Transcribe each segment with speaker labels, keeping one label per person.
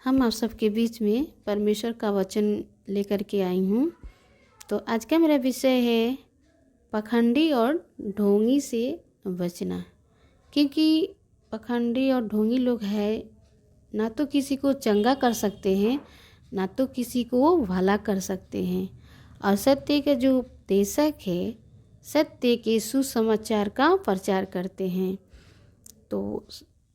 Speaker 1: हम आप सबके बीच में परमेश्वर का वचन लेकर के आई हूँ। तो आज का मेरा विषय है पाखंडी और ढोंगी से बचना। क्योंकि पाखंडी और ढोंगी लोग हैं, ना तो किसी को चंगा कर सकते हैं, ना तो किसी को भला कर सकते हैं। और सत्य के जो उपदेशक है, सत्य के सुसमाचार का प्रचार करते हैं। तो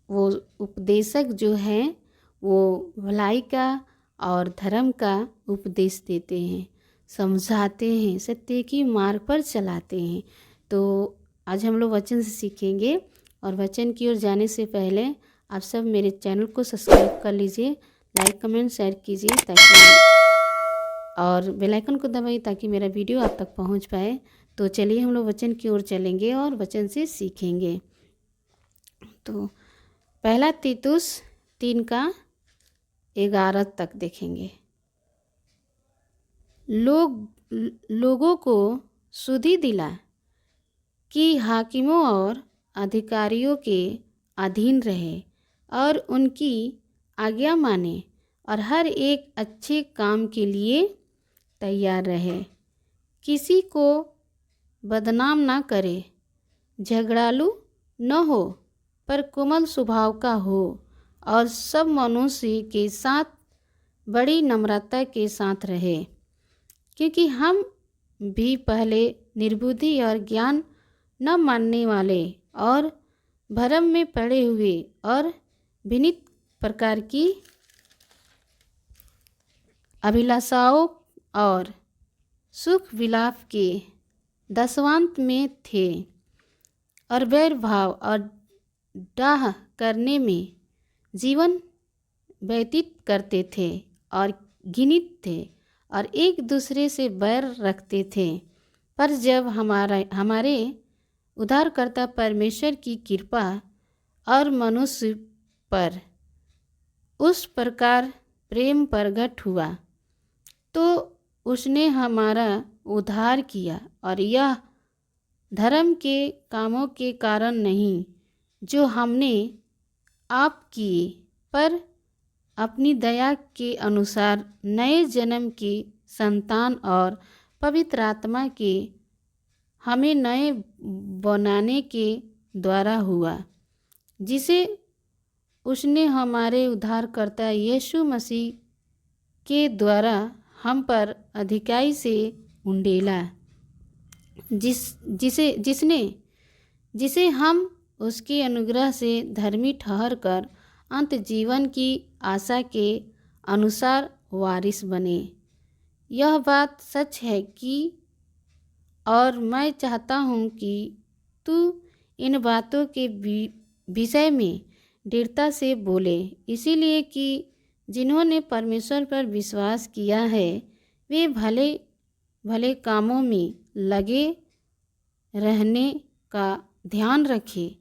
Speaker 1: वो उपदेशक जो हैं वो भलाई का और धर्म का उपदेश देते हैं, समझाते हैं, सत्य की मार्ग पर चलाते हैं। तो आज हम लोग वचन से सीखेंगे। और वचन की ओर जाने से पहले आप सब मेरे चैनल को सब्सक्राइब कर लीजिए, लाइक कमेंट शेयर कीजिए और बेल आइकन को दबाइए ताकि मेरा वीडियो आप तक पहुंच पाए। तो चलिए हम लोग वचन की ओर चलेंगे और वचन से सीखेंगे। तो पहला तीतुस 3:11 तक देखेंगे। लोगों को सुधि दिला कि हाकिमों और अधिकारियों के अधीन रहे और उनकी आज्ञा माने और हर एक अच्छे काम के लिए तैयार रहे। किसी को बदनाम ना करे, झगड़ालू न हो, पर कोमल स्वभाव का हो और सब मनुष्य के साथ बड़ी नम्रता के साथ रहे। क्योंकि हम भी पहले निर्बुद्धि और ज्ञान न मानने वाले और भरम में पड़े हुए और भिन्न प्रकार की अभिलाषाओं और सुख विलाप के दशवांत में थे और वैर भाव और डाह करने में जीवन व्यतीत करते थे और घृणित थे और एक दूसरे से बैर रखते थे। पर जब हमारे उद्धारकर्ता परमेश्वर की कृपा और मनुष्य पर उस प्रकार प्रेम प्रकट हुआ, तो उसने हमारा उद्धार किया, और यह धर्म के कामों के कारण नहीं जो हमने आप किए, पर अपनी दया के अनुसार नए जन्म की संतान और पवित्र आत्मा के हमें नए बनाने के द्वारा हुआ, जिसे उसने हमारे उद्धारकर्ता यीशु मसीह के द्वारा हम पर अधिकाई से उंडेला, जिसे हम उसके अनुग्रह से धर्मी ठहर कर अंत जीवन की आशा के अनुसार वारिस बने। यह बात सच है कि और मैं चाहता हूँ कि तू इन बातों के विषय में दृढ़ता से बोले, इसीलिए कि जिन्होंने परमेश्वर पर विश्वास किया है वे भले भले कामों में लगे रहने का ध्यान रखें।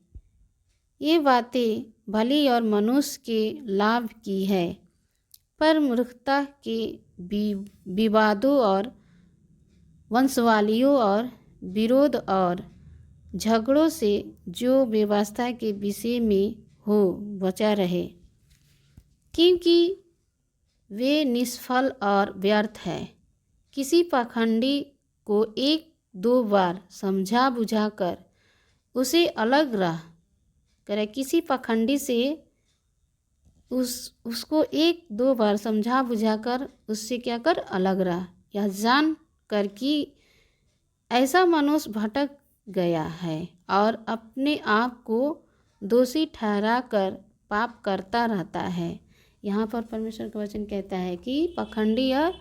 Speaker 1: ये बातें भली और मनुष्य के लाभ की है, पर मूर्खता के विवादों और वंशवालियों और विरोध और झगड़ों से जो व्यवस्था के विषय में हो बचा रहे, क्योंकि वे निष्फल और व्यर्थ है। किसी पाखंडी को 1-2 बार समझा बुझा कर उसे अलग राह करे। किसी पाखंडी से उसको 1-2 बार समझा बुझा कर उससे क्या कर अलग रहा, यह जान कर कि ऐसा मनुष्य भटक गया है और अपने आप को दोषी ठहरा कर पाप करता रहता है। यहाँ पर परमेश्वर का वचन कहता है कि पाखंडी और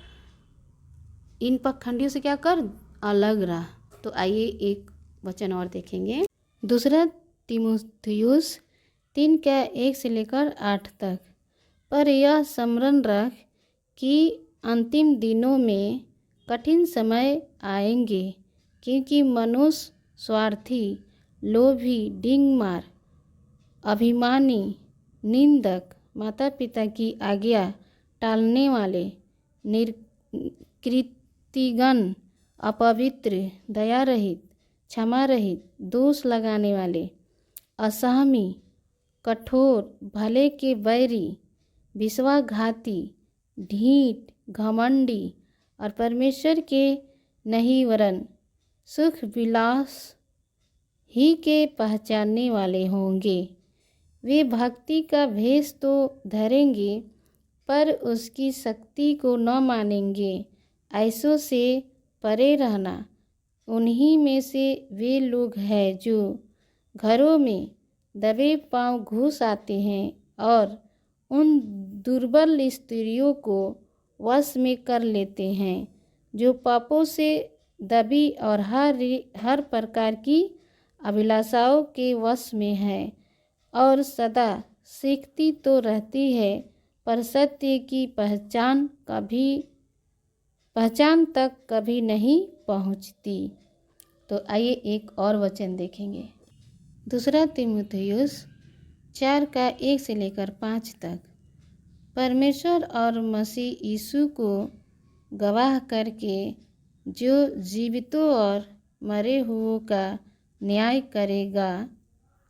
Speaker 1: इन पाखंडियों से क्या कर अलग रहा। तो आइए एक वचन और देखेंगे। 2 तीमुथियुस 3:1 से लेकर 8 तक। पर यह स्मरण रख कि अंतिम दिनों में कठिन समय आएंगे, क्योंकि मनुष्य स्वार्थी, लोभी, डींगमार, अभिमानी, निंदक, माता पिता की आज्ञा टालने वाले, कृतिगण, अपवित्र, दया रहित, क्षमा रहित, दोष लगाने वाले, असहमी, कठोर, भले के बैरी, विश्वासघाती, ढीठ, घमंडी और परमेश्वर के नहीं वरन सुख विलास ही के पहचानने वाले होंगे। वे भक्ति का भेष तो धरेंगे पर उसकी शक्ति को न मानेंगे। ऐसों से परे रहना। उन्हीं में से वे लोग हैं जो घरों में दबे पांव घुस आते हैं और उन दुर्बल स्त्रियों को वश में कर लेते हैं, जो पापों से दबी और हर प्रकार की अभिलाषाओं के वश में है और सदा सीखती तो रहती है पर सत्य की पहचान तक कभी नहीं पहुंचती। तो आइए एक और वचन देखेंगे। दूसरा तीमुथियुस 4:1 से लेकर 5 तक। परमेश्वर और मसीह यीशु को गवाह करके जो जीवितों और मरे हुओं का न्याय करेगा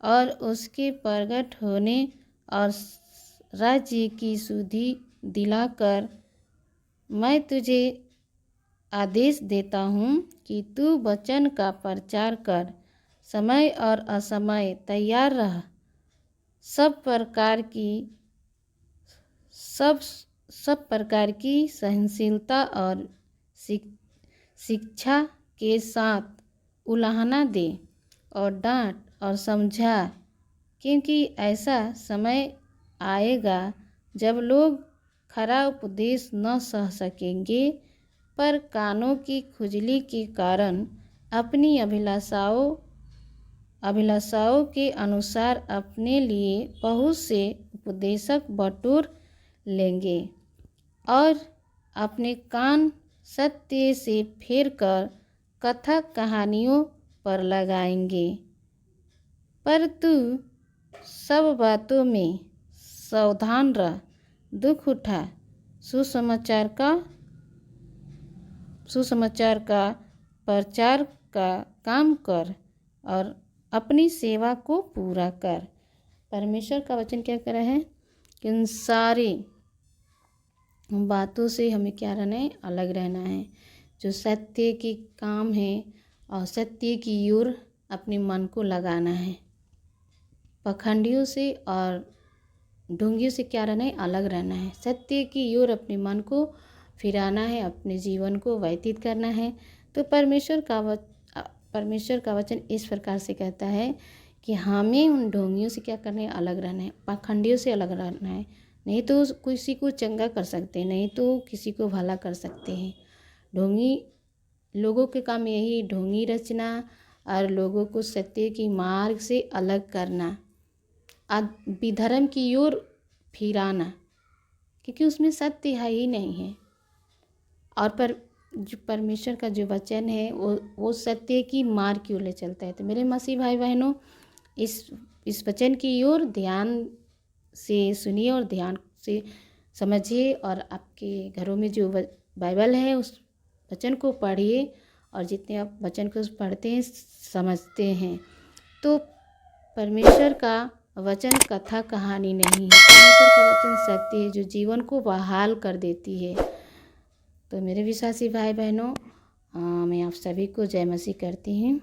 Speaker 1: और उसके प्रगट होने और राज्य की सुधि दिलाकर, मैं तुझे आदेश देता हूँ कि तू वचन का प्रचार कर, समय और असमय तैयार रह। सब प्रकार की सहनशीलता और शिक्षा के साथ उलाहना दे और डांट और समझा, क्योंकि ऐसा समय आएगा जब लोग खरा उपदेश न सह सकेंगे पर कानों की खुजली के कारण अपनी अभिलाषाओं के अनुसार अपने लिए बहुत से उपदेशक बटोर लेंगे और अपने कान सत्य से फेरकर कथा कहानियों पर लगाएंगे। पर तू सब बातों में सावधान रह, दुख उठा, सुसमाचार का प्रचार का काम कर और अपनी सेवा को पूरा कर। परमेश्वर का वचन क्या कह रहा है कि उन सारी बातों से हमें क्या रहना है, अलग रहना है। जो सत्य के काम है और सत्य की ओर अपने मन को लगाना है। पखंडियों से और ढोंगियों से क्या रहना है, अलग रहना है। सत्य की ओर अपने मन को फिराना है, अपने जीवन को व्यतीत करना है। तो परमेश्वर का वचन इस प्रकार से कहता है कि हमें उन ढोंगियों से क्या करना है, अलग रहना है, पाखंडियों से अलग रहना है। नहीं तो किसी को चंगा कर सकते हैं, नहीं तो किसी को भला कर सकते हैं। ढोंगी लोगों के काम यही, ढोंगी रचना और लोगों को सत्य की मार्ग से अलग करना, विधर्म की ओर फिराना, क्योंकि उसमें सत्य है ही नहीं है। और जो परमेश्वर का जो वचन है वो सत्य की मार्ग की ओर ले चलता है। तो मेरे मसीह भाई बहनों, इस वचन की ओर ध्यान से सुनिए और ध्यान से समझिए और आपके घरों में जो बाइबल है उस वचन को पढ़िए। और जितने आप वचन को पढ़ते हैं, समझते हैं, तो परमेश्वर का वचन कथा कहानी नहीं है। परमेश्वर का वचन सत्य है जो जीवन को बहाल कर देती है। तो मेरे विश्वासी भाई बहनों, मैं आप सभी को जय मसीह करती हूँ।